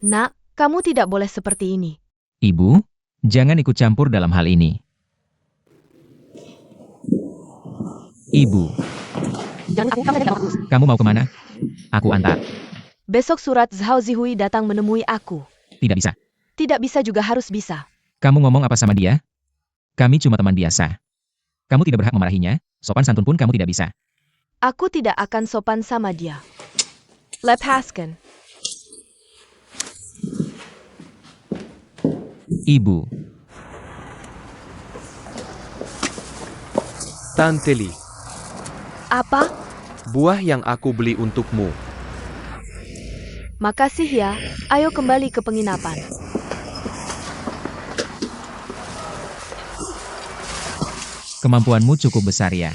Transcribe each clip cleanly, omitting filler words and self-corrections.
Nak, kamu tidak boleh seperti ini. Ibu, jangan ikut campur dalam hal ini. Ibu, kamu mau kemana? Aku antar. Besok surat Zhao Zihui datang menemui aku. Tidak bisa. Tidak bisa juga harus bisa. Kamu ngomong apa sama dia? Kami cuma teman biasa. Kamu tidak berhak memarahinya, sopan santun pun kamu tidak bisa. Aku tidak akan sopan sama dia. Lepaskan. Ibu, Tante Li, Apa? buah yang aku beli untukmu. Makasih ya. Ayo kembali ke penginapan. kemampuanmu cukup besar ya.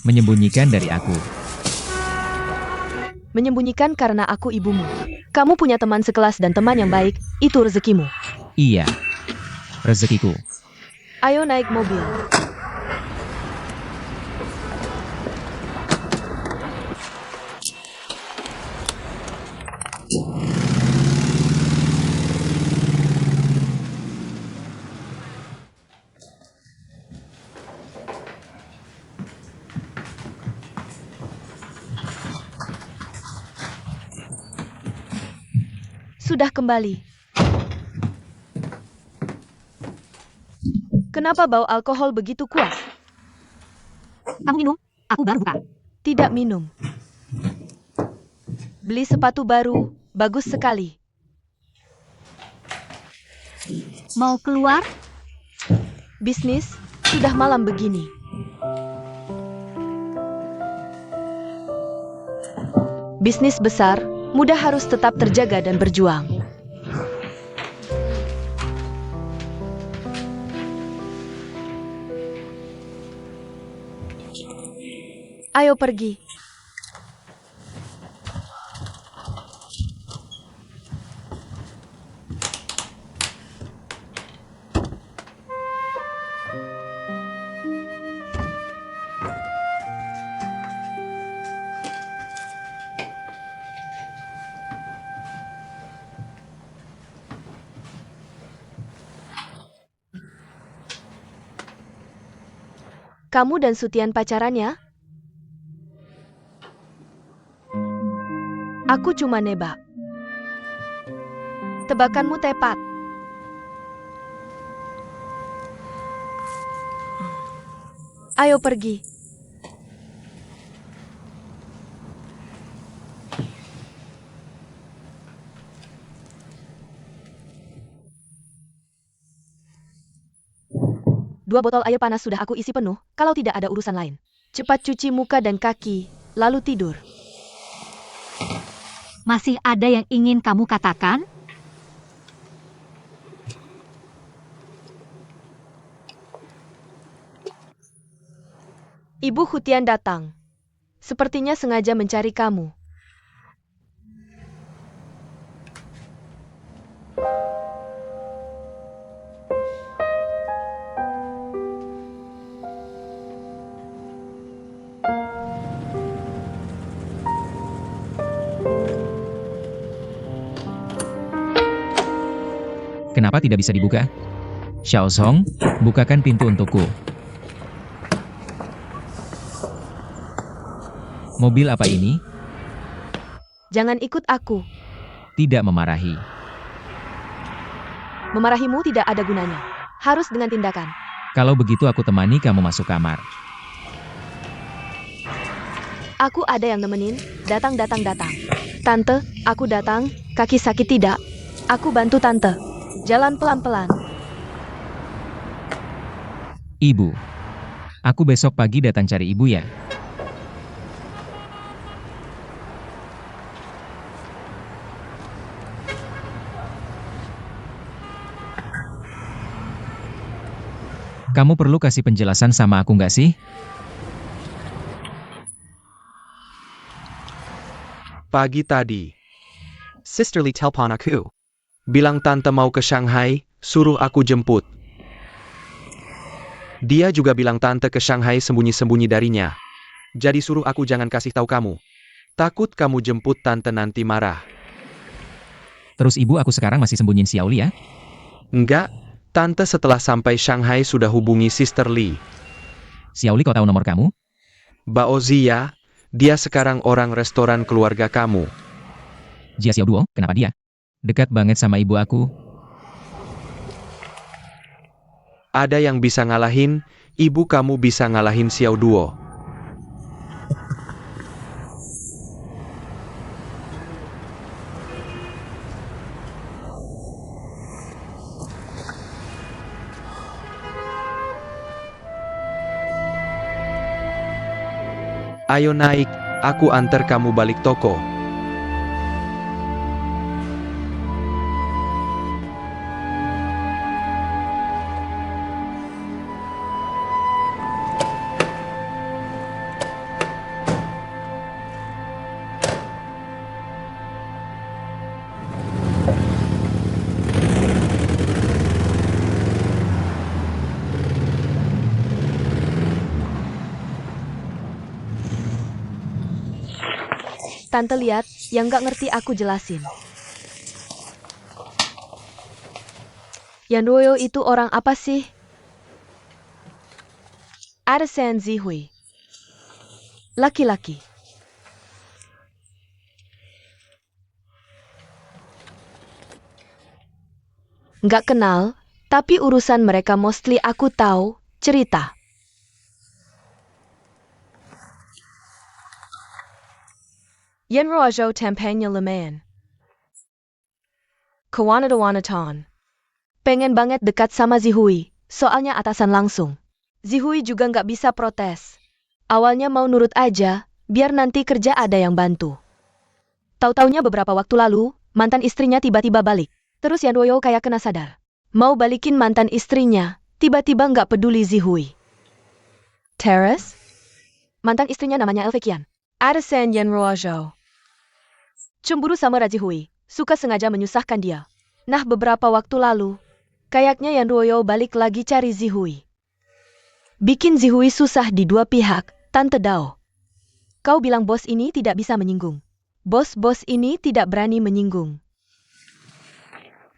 Menyembunyikan dari aku. Menyembunyikan karena aku ibumu. Kamu punya teman sekelas dan teman yang baik, itu rezekimu. Iya. Rezekiku. Ayo naik mobil. Sudah kembali. Kenapa bau alkohol begitu kuat? Kamu minum? Aku baru buka. Tidak minum. Beli sepatu baru, bagus sekali. Mau keluar? Bisnis, sudah malam begini. Bisnis besar, muda harus tetap terjaga dan berjuang. Ayo pergi. Kamu dan Sutian pacaran ya? Aku cuma nebak. Tebakanmu tepat. Ayo pergi. Dua botol air panas sudah aku isi penuh, kalau tidak ada urusan lain. Cepat cuci muka dan kaki, lalu tidur. Masih ada yang ingin kamu katakan? Ibu Hutian datang. Sepertinya sengaja mencari kamu. Kenapa tidak bisa dibuka? Xiaozong, bukakan pintu untukku. Mobil apa ini? Jangan ikut aku. Tidak memarahi. Memarahimu tidak ada gunanya. Harus dengan tindakan. Kalau begitu aku temani kamu masuk kamar. Aku ada yang nemenin. Datang. Tante, aku datang. Kaki sakit tidak? Aku bantu tante. Jalan pelan-pelan. Ibu. Aku besok pagi datang cari ibu ya. Kamu perlu kasih penjelasan sama aku nggak sih? Pagi tadi, Sisterly telpon aku. Bilang tante mau ke Shanghai, suruh aku jemput. Dia juga bilang tante ke Shanghai sembunyi-sembunyi darinya. Jadi suruh aku jangan kasih tahu kamu. Takut kamu jemput tante nanti marah. Terus ibu aku sekarang masih sembunyiin Xiao Li ya? Enggak, Tante setelah sampai Shanghai sudah hubungi Sister Lee. Xiao Li kau tahu nomor kamu? Bao Zia, dia sekarang orang restoran keluarga kamu. Jia Xiao Duo, kenapa dia? Dekat banget sama ibu aku. Ada yang bisa ngalahin, ibu kamu bisa ngalahin Xiao Duo. Ayo naik, aku antar kamu balik toko. Tante lihat, yang gak ngerti aku jelasin. Yan Ruoyo itu orang apa sih? Arsen Zihui. Laki-laki. Nggak kenal, tapi urusan mereka mostly aku tahu, cerita. Yan Ruoyo tempenya lumayan. Kawanadawanatan. Pengen banget dekat sama Zihui, soalnya atasan langsung. Zihui juga nggak bisa protes. Awalnya mau nurut aja, biar nanti kerja ada yang bantu. Tahu-taunya beberapa waktu lalu, mantan istrinya tiba-tiba balik. Terus Yan Ruoyo kayak kena sadar. Mau balikin mantan istrinya, tiba-tiba nggak peduli Zihui. Terus? Mantan istrinya namanya Elvekian. Arsen Yan Ruoyo. Cemburu sama Zihui, suka sengaja menyusahkan dia. Nah beberapa waktu lalu, kayaknya Yan Ruoyo balik lagi cari Zihui. Bikin Zihui susah di dua pihak, Tante Dao. Kau bilang bos ini tidak bisa menyinggung. Bos-bos ini tidak berani menyinggung.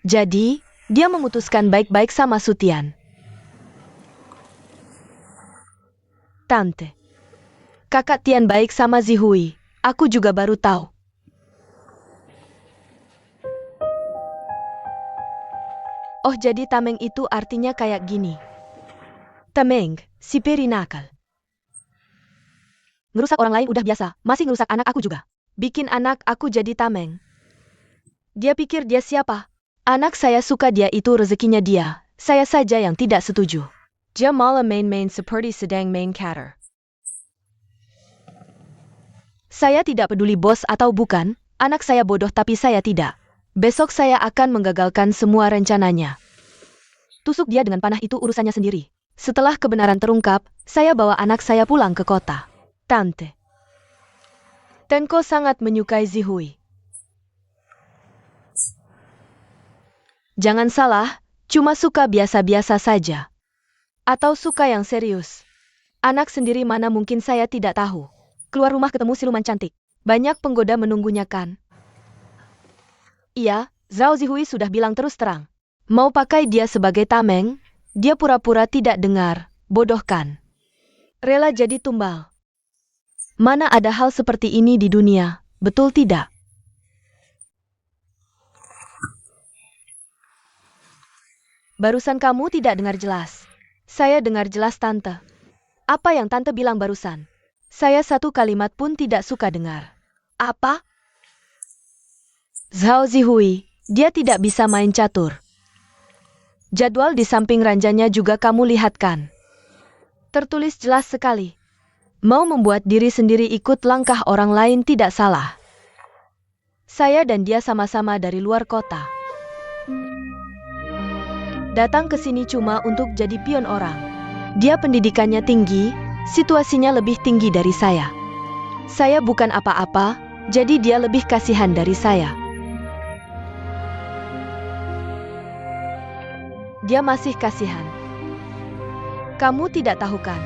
Jadi, dia memutuskan baik-baik sama Sutian. Tante. Kakak Tian baik sama Zihui, aku juga baru tahu. Oh jadi tameng itu artinya kayak gini. Tameng, si peri nakal. Ngerusak orang lain udah biasa, masih ngerusak anak aku juga. Bikin anak aku jadi tameng. Dia pikir dia siapa? Anak saya suka dia itu rezekinya dia, saya saja yang tidak setuju. Dia malah main-main seperti sedang main cater. Saya tidak peduli bos atau bukan, anak saya bodoh tapi saya tidak. Besok saya akan menggagalkan semua rencananya. Tusuk dia dengan panah itu urusannya sendiri. Setelah kebenaran terungkap, saya bawa anak saya pulang ke kota. Tante. Tenko sangat menyukai Zihui. Jangan salah, cuma suka biasa-biasa saja. Atau suka yang serius. Anak sendiri mana mungkin saya tidak tahu. Keluar rumah ketemu siluman cantik. Banyak penggoda menunggunya kan? Iya, Zhao Zihui sudah bilang terus terang. Mau pakai dia sebagai tameng, dia pura-pura tidak dengar, bodoh kan? Rela jadi tumbal. Mana ada hal seperti ini di dunia, betul tidak? Barusan kamu tidak dengar jelas. Saya dengar jelas Tante. Apa yang Tante bilang barusan? Saya satu kalimat pun tidak suka dengar. Apa? Zhao Zihui, dia tidak bisa main catur. Jadwal di samping ranjanya juga kamu lihat kan? Tertulis jelas sekali. Mau membuat diri sendiri ikut langkah orang lain tidak salah. Saya dan dia sama-sama dari luar kota. Datang ke sini cuma untuk jadi pion orang. Dia pendidikannya tinggi, situasinya lebih tinggi dari saya. Saya bukan apa-apa, jadi dia lebih kasihan dari saya. Dia masih kasihan. Kamu tidak tahu kan?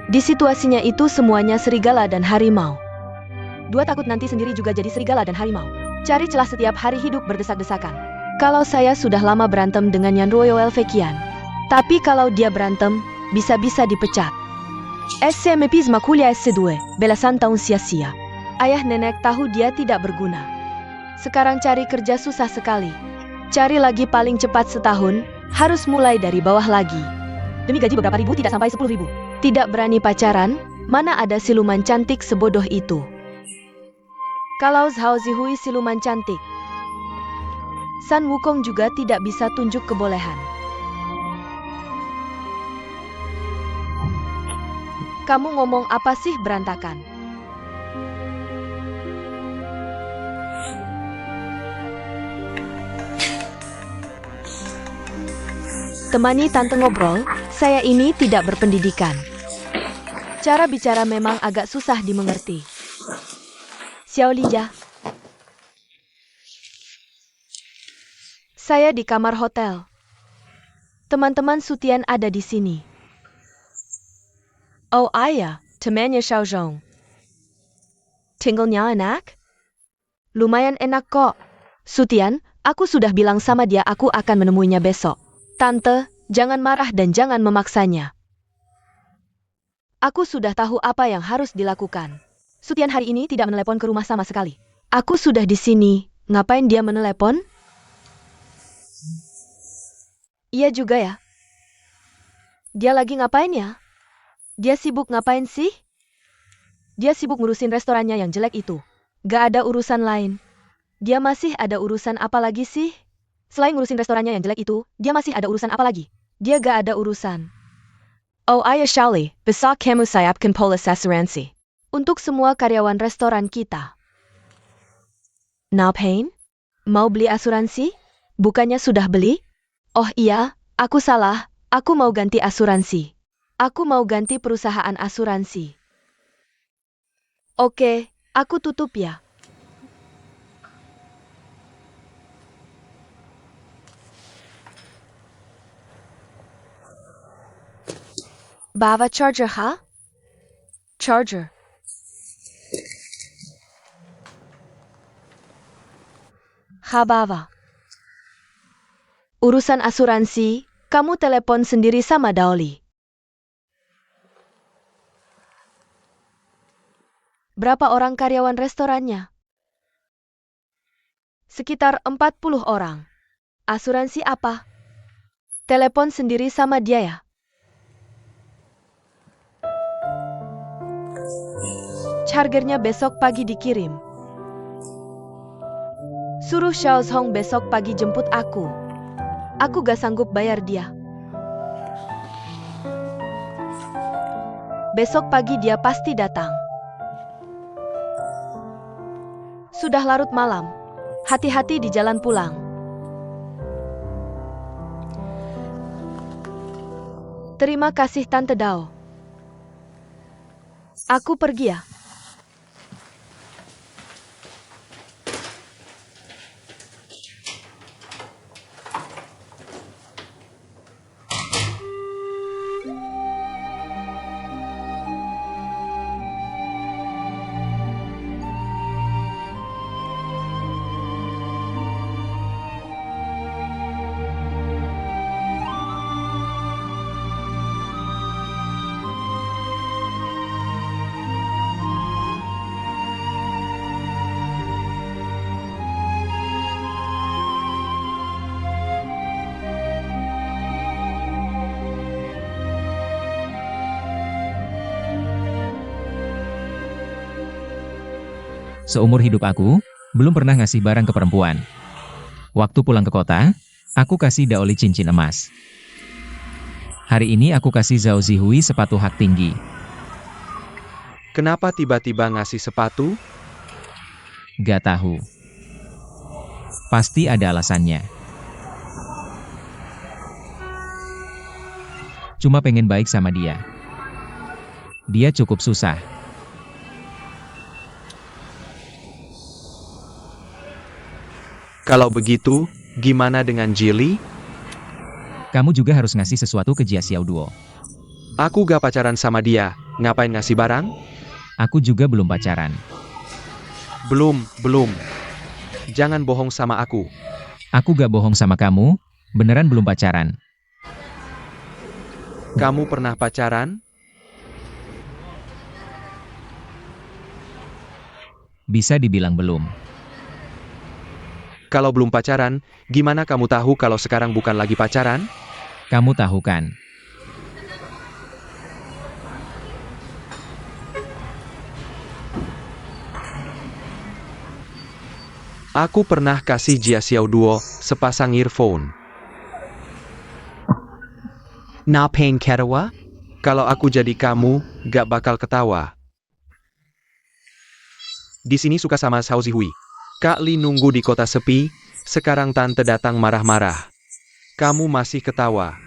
Di situasinya itu semuanya serigala dan harimau. Dua takut nanti sendiri juga jadi serigala dan harimau. Cari celah setiap hari hidup berdesak-desakan. Kalau saya sudah lama berantem dengan Yan Royal Vekian. Tapi kalau dia berantem, bisa-bisa dipecat. SCMPs makulia S2, belasan tahun sia-sia. Ayah nenek tahu dia tidak berguna. Sekarang cari kerja susah sekali. Cari lagi paling cepat setahun, harus mulai dari bawah lagi. Demi gaji beberapa ribu tidak sampai 10.000. Tidak berani pacaran, mana ada siluman cantik sebodoh itu. Kalau Zhao Zihui siluman cantik, San Wukong juga tidak bisa tunjuk kebolehan. Kamu ngomong apa sih berantakan? Temani tante ngobrol, saya ini tidak berpendidikan. Cara bicara memang agak susah dimengerti. Xiao Lija. Saya di kamar hotel. Teman-teman Sutian ada di sini. Oh ayah, temannya Xiao Zhong. Tinggalnya enak? Lumayan enak kok. Sutian, aku sudah bilang sama dia aku akan menemuinya besok. Tante, jangan marah dan jangan memaksanya. Aku sudah tahu apa yang harus dilakukan. Sutian hari ini tidak menelepon ke rumah sama sekali. Aku sudah di sini, ngapain dia menelepon? Iya juga ya. Dia lagi ngapain ya? Dia sibuk ngapain sih? Dia sibuk ngurusin restorannya yang jelek itu. Gak ada urusan lain. Dia masih ada urusan apa lagi sih? Selain ngurusin restorannya yang jelek itu, dia masih ada urusan apa lagi? Dia gak ada urusan. Oh ayah Shali, besok kamu siapkan polis asuransi. Untuk semua karyawan restoran kita. Ngapain? Mau beli asuransi? Bukannya sudah beli? Oh iya, aku salah, aku mau ganti asuransi. Aku mau ganti perusahaan asuransi. Oke, aku tutup ya. Bawa charger ha? Charger. Ha bawa. Urusan asuransi, kamu telepon sendiri sama Daoli. Berapa orang karyawan restorannya? Sekitar 40 orang. Asuransi apa? Telepon sendiri sama dia ya. Chargernya besok pagi dikirim. Suruh Xiao Zhong besok pagi jemput aku. Aku gak sanggup bayar dia. Besok pagi dia pasti datang. Sudah larut malam. Hati-hati di jalan pulang. Terima kasih Tante Dao. Aku pergi ya. Seumur hidup aku, belum pernah ngasih barang ke perempuan. Waktu pulang ke kota, aku kasih Daoli cincin emas. Hari ini aku kasih Zhao Zihui sepatu hak tinggi. Kenapa tiba-tiba ngasih sepatu? Gak tahu. Pasti ada alasannya. Cuma pengen baik sama dia. Dia cukup susah. Kalau begitu, gimana dengan Jili? Kamu juga harus ngasih sesuatu ke Jia Xiao Duo. Aku gak pacaran sama dia, ngapain ngasih barang? Aku juga belum pacaran. Belum. Jangan bohong sama aku. Aku gak bohong sama kamu, beneran belum pacaran. Kamu pernah pacaran? Bisa dibilang belum. Kalau belum pacaran, gimana kamu tahu kalau sekarang bukan lagi pacaran? Kamu tahu kan? Aku pernah kasih Jia Xiao Duo sepasang earphone. Na pain ketawa? Kalau aku jadi kamu, gak bakal ketawa. Di sini suka sama Xiao Zihui. Kak Li nunggu di kota sepi, sekarang tante datang marah-marah. Kamu masih ketawa.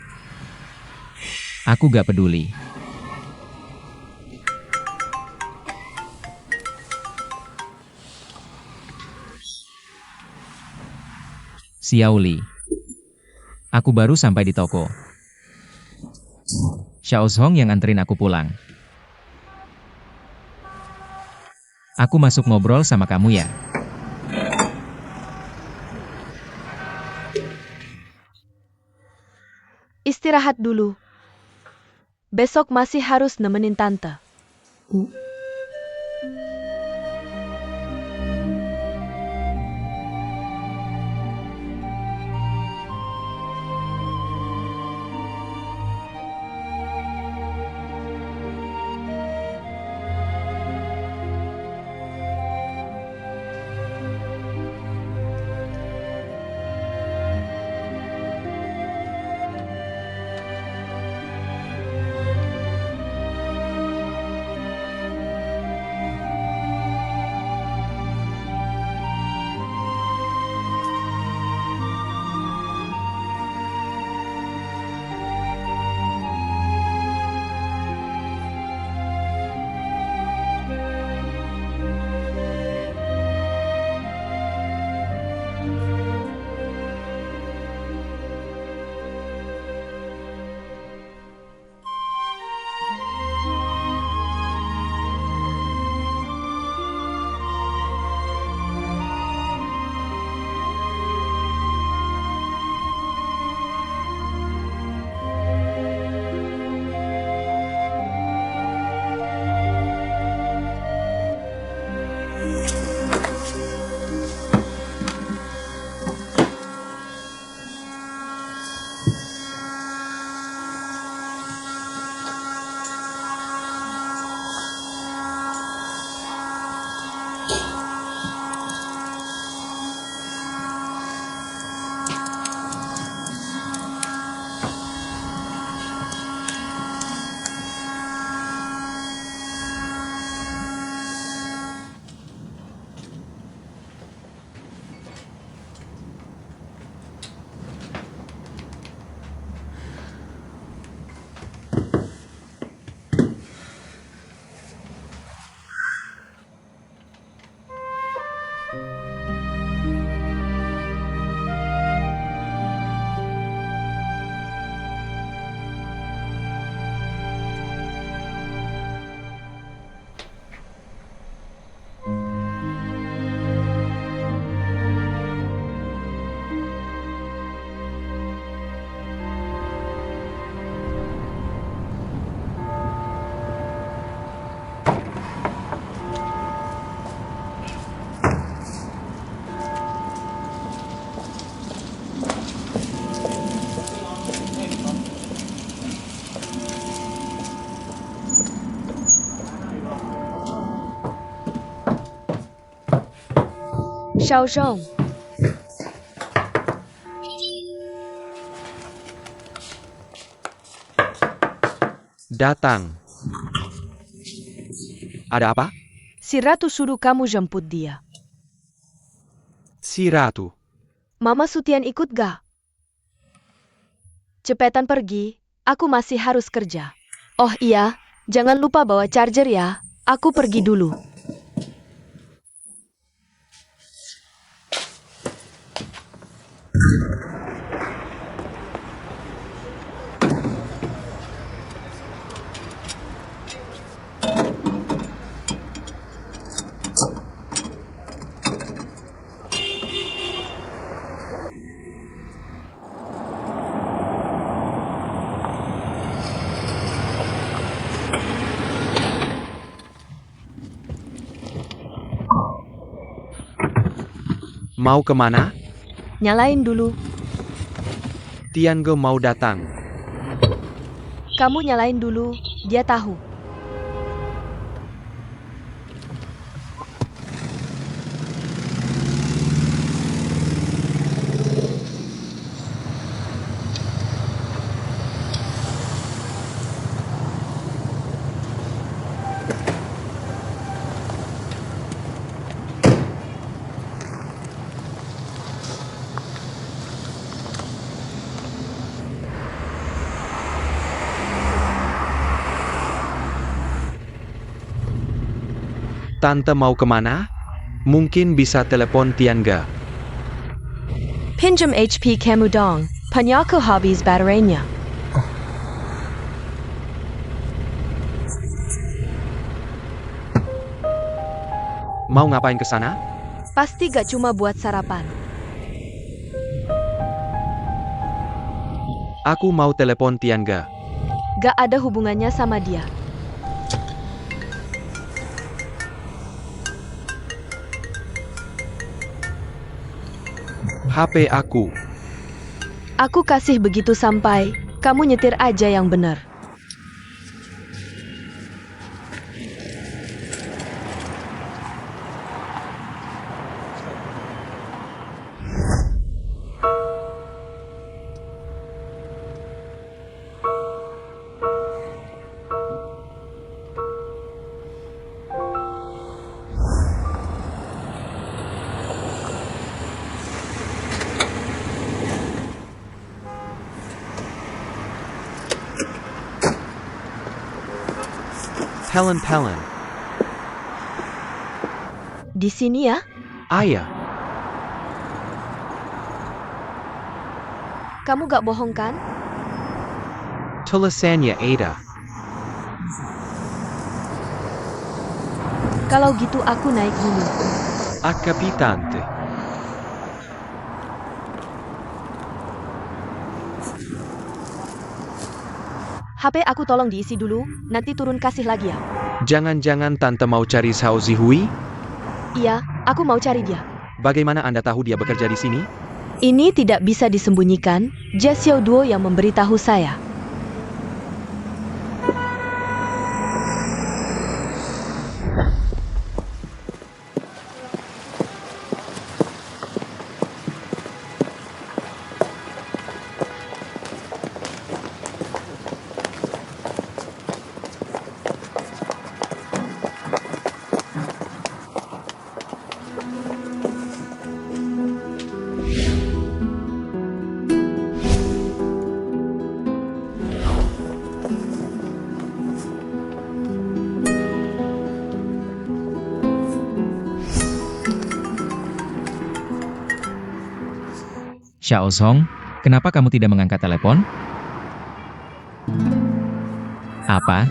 Aku gak peduli. Xiaoli. Aku baru sampai di toko. Xiao Zhong yang anterin aku pulang. Aku masuk ngobrol sama kamu ya. Istirahat dulu. Besok masih harus nemenin tante. Xiao Zhong, Datang. Ada apa? si Ratu suruh kamu jemput dia. Si Ratu. Mama Sutian ikut gak? Cepetan pergi, aku masih harus kerja. Oh iya, jangan lupa bawa charger ya. Aku pergi dulu. Mau kemana? Nyalain dulu. Tiange mau datang. Kamu nyalain dulu, dia tahu. Tante mau kemana? Mungkin bisa telepon Tiange. Pinjam HP kamu dong, punya aku habis baterainya. Mau ngapain ke sana? Pasti gak cuma buat sarapan. Aku mau telepon Tiange. Gak ada hubungannya sama dia. HP aku. Aku kasih begitu sampai, kamu nyetir aja yang bener. Helen. Di sini ya? Ayah. Kamu gak bohong kan? Tulisannya Ada. Kalau gitu aku naik dulu. Accapitante. HP aku tolong diisi dulu, nanti turun kasih lagi ya. Jangan-jangan tante mau cari Zhao Zihui? Iya, aku mau cari dia. Bagaimana Anda tahu dia bekerja di sini? Ini tidak bisa disembunyikan, Jia Xiao Duo yang memberitahu saya. Xiao Song, kenapa kamu tidak mengangkat telepon? Apa?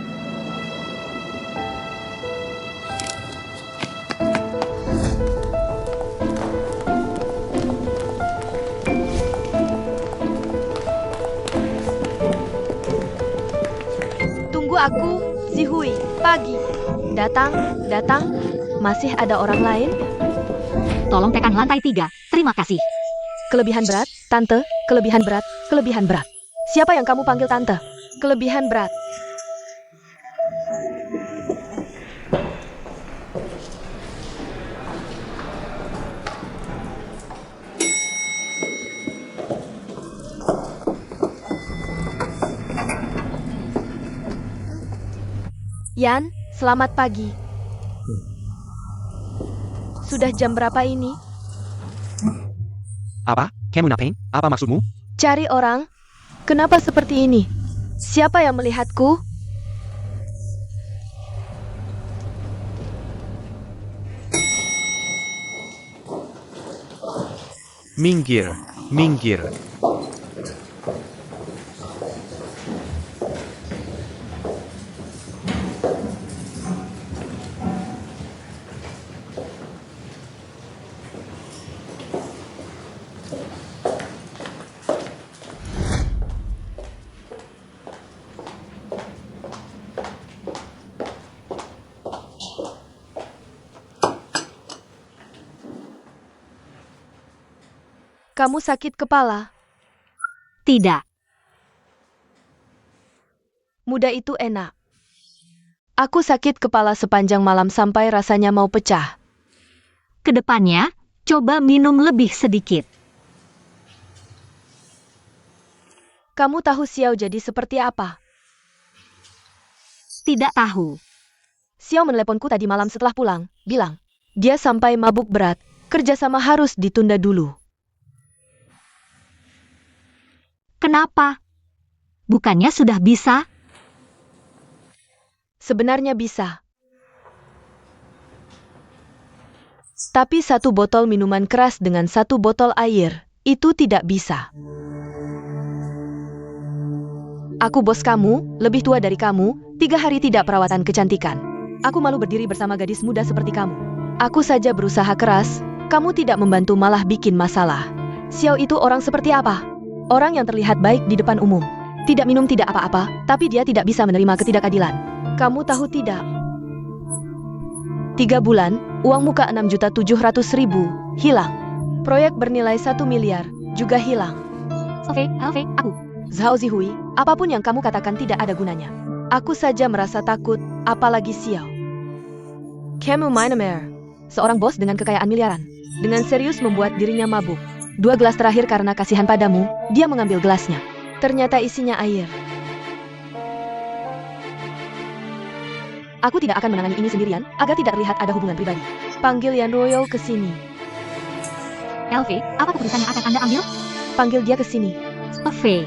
Tunggu aku, Zihui, pagi. Datang. Masih ada orang lain? Tolong tekan lantai 3. Terima kasih. Kelebihan berat, tante, kelebihan berat. Siapa yang kamu panggil tante? Kelebihan berat. Yan, selamat pagi. Sudah jam berapa ini? Apa? Kamu ngapain? Apa maksudmu? Cari orang. Kenapa seperti ini? Siapa yang melihatku? Minggir. Kamu sakit kepala? Tidak. Muda itu enak. Aku sakit kepala sepanjang malam sampai rasanya mau pecah. Kedepannya, coba minum lebih sedikit. Kamu tahu Xiao jadi seperti apa? Tidak tahu. Xiao meneleponku tadi malam setelah pulang, bilang, dia sampai mabuk berat, kerjasama harus ditunda dulu. Kenapa? Bukannya sudah bisa? Sebenarnya bisa. Tapi 1 botol minuman keras dengan 1 botol air, itu tidak bisa. Aku bos kamu, lebih tua dari kamu, 3 hari tidak perawatan kecantikan. Aku malu berdiri bersama gadis muda seperti kamu. Aku saja berusaha keras, kamu tidak membantu malah bikin masalah. Xiao itu orang seperti apa? Orang yang terlihat baik di depan umum. Tidak minum tidak apa-apa, tapi dia tidak bisa menerima ketidakadilan. Kamu tahu tidak? 3 bulan, uang muka 6.700.000 hilang. Proyek bernilai 1 miliar juga hilang. Elve, aku. Zhao Zihui, apapun yang kamu katakan tidak ada gunanya. Aku saja merasa takut, apalagi Xiao. Kamu Myanmar, seorang bos dengan kekayaan miliaran. Dengan serius membuat dirinya mabuk. 2 gelas terakhir karena kasihan padamu, dia mengambil gelasnya. Ternyata isinya air. Aku tidak akan menangani ini sendirian, agar tidak terlihat ada hubungan pribadi. Panggil Yan Royal ke sini. Elve, apa keputusan yang akan Anda ambil? Panggil dia ke sini. Elve.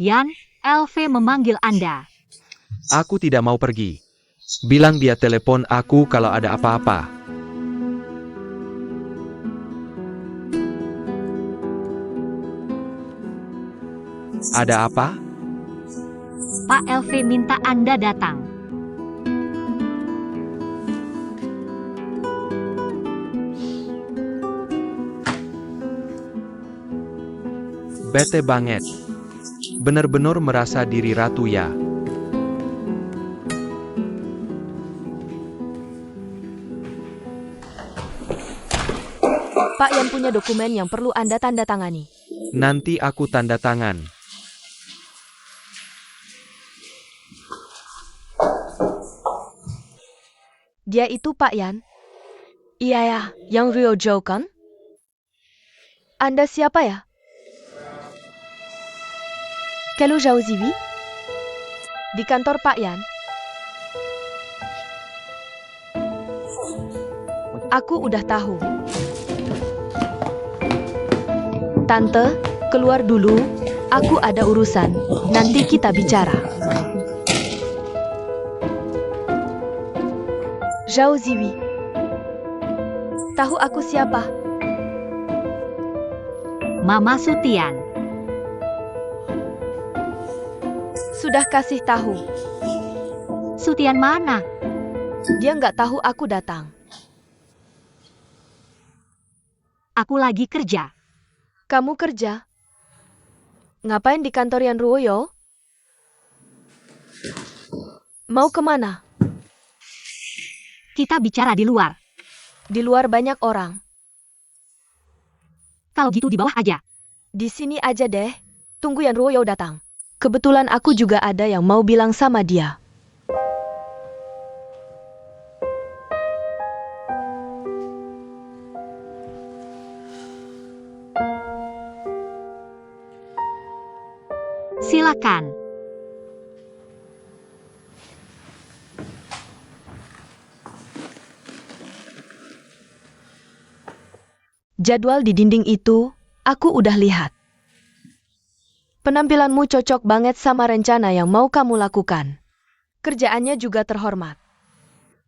Yan, Elve memanggil Anda. Aku tidak mau pergi. Bilang dia telepon aku kalau ada apa-apa. Ada apa? Pak Elve minta Anda datang. Bete banget. Benar-benar merasa diri ratu ya. Pak Yan punya dokumen yang perlu Anda tanda tangani. Nanti aku tanda tangan. Dia itu Pak Yan? Iya ya, yang Rio Zhou kan? Anda siapa ya? Kalau Zhao Ziwi? Di kantor Pak Yan? Aku udah tahu. Tante, keluar dulu. Aku ada urusan. Nanti kita bicara. Zhao Ziwi. Tahu aku siapa? Mama Sutian. Sudah kasih tahu. Sutian mana? Dia nggak tahu aku datang. Aku lagi kerja. Kamu kerja? Ngapain di kantor Yan Ruoyo? Mau kemana? Kita bicara di luar. Di luar banyak orang. Kalau gitu di bawah aja. Di sini aja deh. Tunggu Yan Ruoyo datang. Kebetulan aku juga ada yang mau bilang sama dia. Silakan. Jadwal di dinding itu, aku udah lihat. Penampilanmu cocok banget sama rencana yang mau kamu lakukan. Kerjaannya juga terhormat.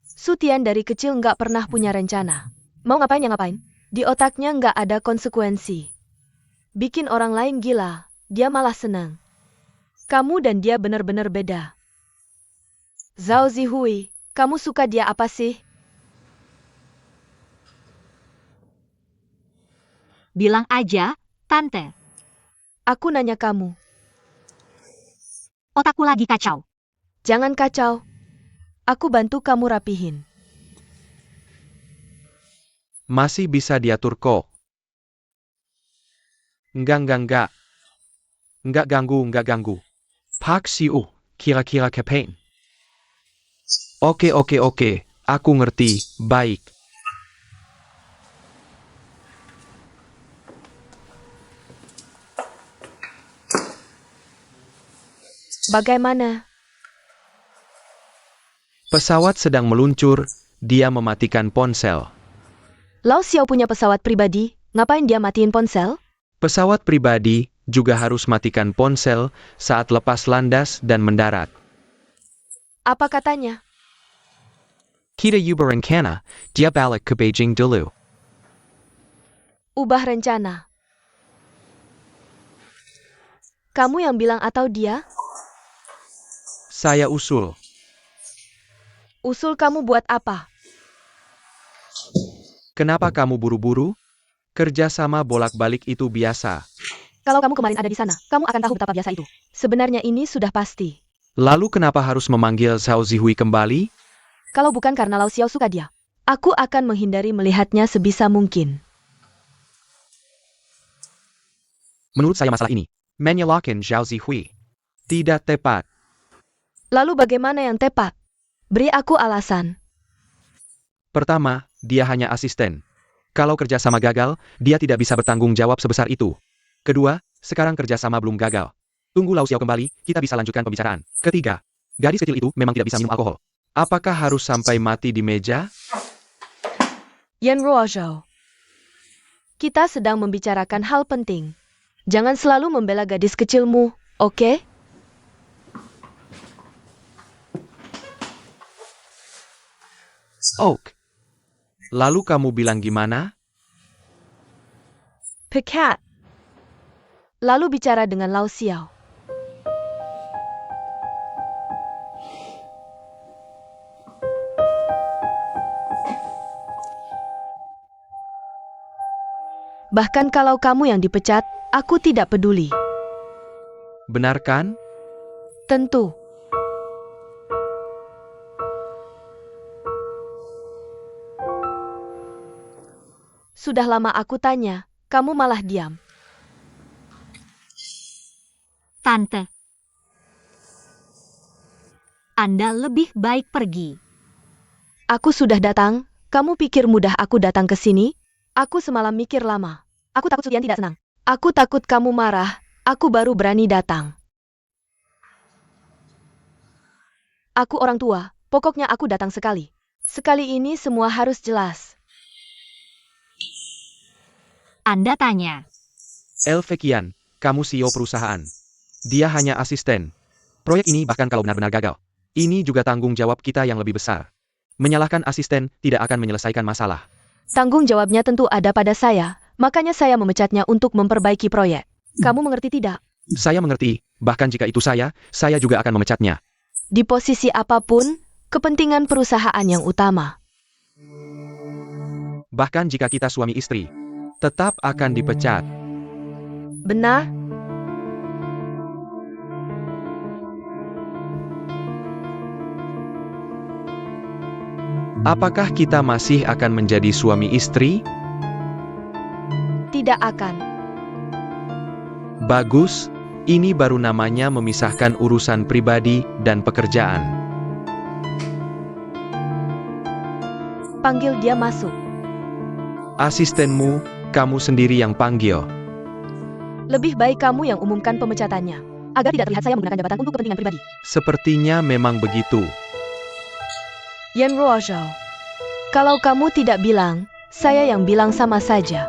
Sutian dari kecil nggak pernah punya rencana. Mau ngapain ya ngapain. Di otaknya nggak ada konsekuensi. Bikin orang lain gila, dia malah senang. Kamu dan dia benar-benar beda. Zhao Zihui, kamu suka dia apa sih? Bilang aja, Tante. Aku nanya kamu. Otakku lagi kacau. Jangan kacau. Aku bantu kamu rapihin. Masih bisa diatur kok. Enggak. Enggak ganggu. Pak Siu, kira-kira kepain. Oke. Aku ngerti, baik. Bagaimana? Pesawat sedang meluncur, dia mematikan ponsel. Lao Xiao punya pesawat pribadi, ngapain dia matiin ponsel? Pesawat pribadi juga harus matikan ponsel saat lepas landas dan mendarat. Apa katanya? Kita berencana, dia balik ke Beijing dulu. Ubah rencana. Kamu yang bilang atau dia? Saya usul. Usul kamu buat apa? Kenapa kamu buru-buru? Kerja sama bolak-balik itu biasa. Kalau kamu kemarin ada di sana, kamu akan tahu betapa biasa itu. Sebenarnya ini sudah pasti. Lalu kenapa harus memanggil Zhao Zihui kembali? Kalau bukan karena Lao Xiao suka dia, aku akan menghindari melihatnya sebisa mungkin. Menurut saya masalah ini, menyalahkan Zhao Zihui tidak tepat. Lalu bagaimana yang tepat? Beri aku alasan. Pertama, dia hanya asisten. Kalau kerjasama gagal, dia tidak bisa bertanggung jawab sebesar itu. Kedua, sekarang kerjasama belum gagal. Tunggu Lao Xiao kembali, kita bisa lanjutkan pembicaraan. Ketiga, gadis kecil itu memang tidak bisa minum alkohol. Apakah harus sampai mati di meja? Yan Ruozhou. Kita sedang membicarakan hal penting. Jangan selalu membela gadis kecilmu, oke? Oak. Lalu kamu bilang gimana? Pekat. Lalu bicara dengan Lao Xiao. Bahkan kalau kamu yang dipecat, aku tidak peduli. Benar kan? Tentu. Sudah lama aku tanya, kamu malah diam. Tante. Anda lebih baik pergi. Aku sudah datang, kamu pikir mudah aku datang ke sini? Aku semalam mikir lama. Aku takut Sutian tidak senang. Aku takut kamu marah, aku baru berani datang. Aku orang tua, pokoknya aku datang sekali. Sekali ini semua harus jelas. Anda tanya. Elvekian, kamu CEO perusahaan. Dia hanya asisten. Proyek ini bahkan kalau benar-benar gagal, ini juga tanggung jawab kita yang lebih besar. Menyalahkan asisten tidak akan menyelesaikan masalah. Tanggung jawabnya tentu ada pada saya, makanya saya memecatnya untuk memperbaiki proyek. Kamu mengerti tidak? Saya mengerti, bahkan jika itu saya juga akan memecatnya. Di posisi apapun, kepentingan perusahaan yang utama. Bahkan jika kita suami istri, tetap akan dipecat. Benar? Apakah kita masih akan menjadi suami istri? Tidak akan. Bagus, ini baru namanya memisahkan urusan pribadi dan pekerjaan. Panggil dia masuk. Asistenmu, kamu sendiri yang panggil. Lebih baik kamu yang umumkan pemecatannya, agar tidak terlihat saya menggunakan jabatan untuk kepentingan pribadi. Sepertinya memang begitu. Yan Ruozhou. Kalau kamu tidak bilang, saya yang bilang sama saja.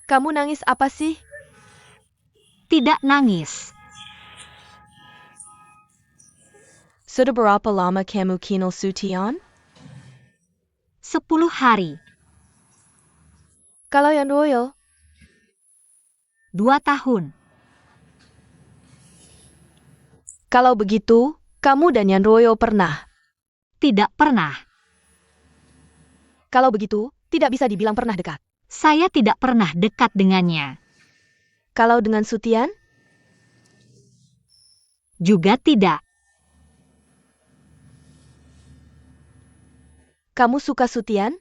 Kamu nangis apa sih? Tidak nangis. Sudah berapa lama kamu kenal Sutian? 10 hari. Kalau yang Royal, 2 tahun. kalau begitu, kamu dan Yan Royal pernah. Tidak pernah. Kalau begitu, tidak bisa dibilang pernah dekat. Saya tidak pernah dekat dengannya. Kalau dengan Sutian, Juga tidak. kamu suka Sutian?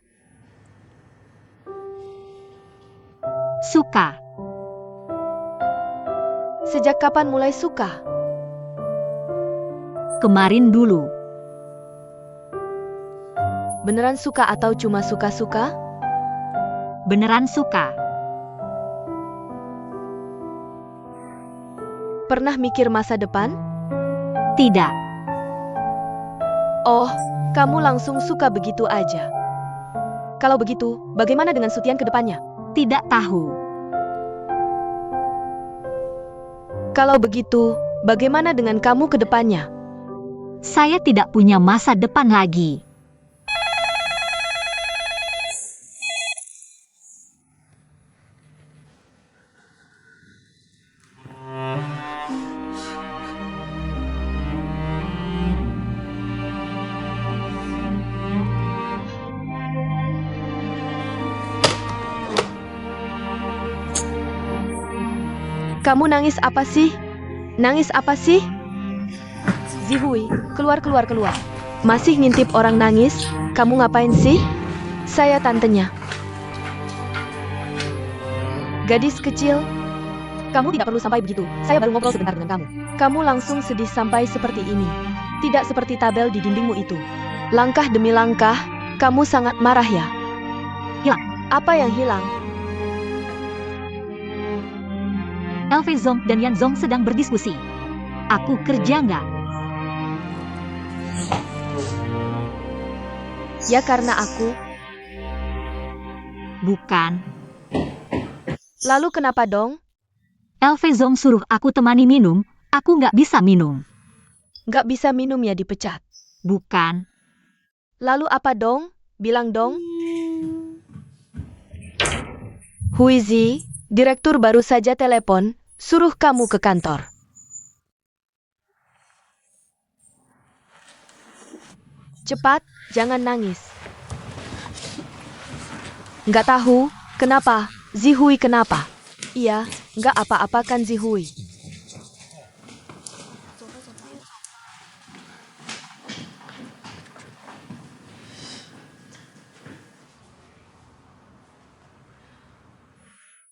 Suka. Sejak kapan mulai suka? Kemarin dulu. Beneran suka atau cuma suka-suka? Beneran suka. Pernah mikir masa depan? Tidak. Oh, kamu langsung suka begitu aja. Kalau begitu, bagaimana dengan Sutian ke depannya? Tidak tahu. Kalau begitu, bagaimana dengan kamu ke depannya? Saya tidak punya masa depan lagi. Kamu nangis apa sih? Nangis apa sih? Zihui, keluar. Masih ngintip orang nangis? Kamu ngapain sih? Saya tantenya. Gadis kecil, kamu tidak perlu sampai begitu. Saya baru ngobrol sebentar dengan kamu. Kamu langsung sedih sampai seperti ini. Tidak seperti tabel di dindingmu itu. Langkah demi langkah, kamu sangat marah ya? Hilang. Apa yang hilang? Elfe Zong dan Yan Zong sedang berdiskusi. Aku kerja nggak? Ya karena aku. Bukan. Lalu kenapa dong? Elfe Zong suruh aku temani minum, aku nggak bisa minum. Nggak bisa minum ya dipecat. Bukan. Lalu apa dong? Bilang dong. Huizi, direktur baru saja telepon, suruh kamu ke kantor. Cepat, jangan nangis. Nggak tahu, kenapa? Zihui kenapa? Iya, nggak apa-apa kan Zihui.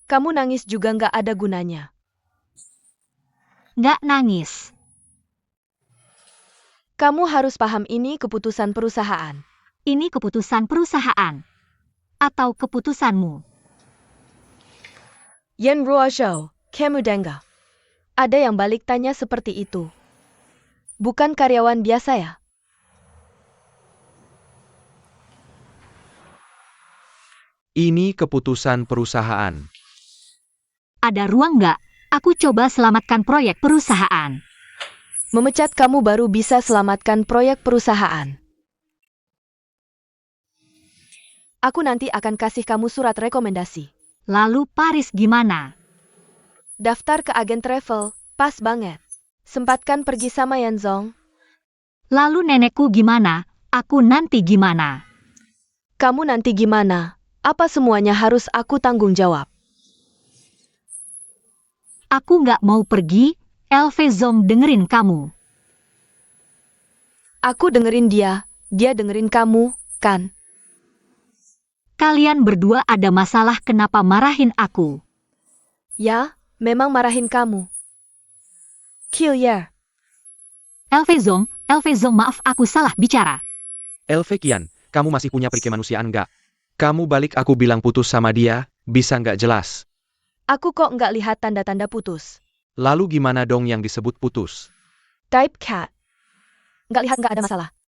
Kamu nangis juga nggak ada gunanya. Nggak nangis. Kamu harus paham ini keputusan perusahaan. Ini keputusan perusahaan. Atau keputusanmu. Yan Ruozhou, kamu dengar? Ada yang balik tanya seperti itu. Bukan karyawan biasa ya? Ini keputusan perusahaan. Ada ruang nggak? Aku coba selamatkan proyek perusahaan. Memecat kamu baru bisa selamatkan proyek perusahaan. Aku nanti akan kasih kamu surat rekomendasi. Lalu Paris gimana? Daftar ke agen travel, pas banget. Sempatkan pergi sama Yan Zong. Lalu nenekku gimana? Aku nanti gimana? Kamu nanti gimana? Apa semuanya harus aku tanggung jawab? Aku nggak mau pergi, Elfe Zong dengerin kamu. Aku dengerin dia dengerin kamu, kan? Kalian berdua ada masalah kenapa marahin aku? Ya, memang marahin kamu. Kill ya. Elfe Zong, maaf aku salah bicara. Elfe Kian, kamu masih punya perike kemanusiaan nggak? Kamu balik aku bilang putus sama dia, bisa nggak jelas? Aku kok nggak lihat tanda-tanda putus. Lalu gimana dong yang disebut putus? Type cat. Nggak lihat nggak ada masalah.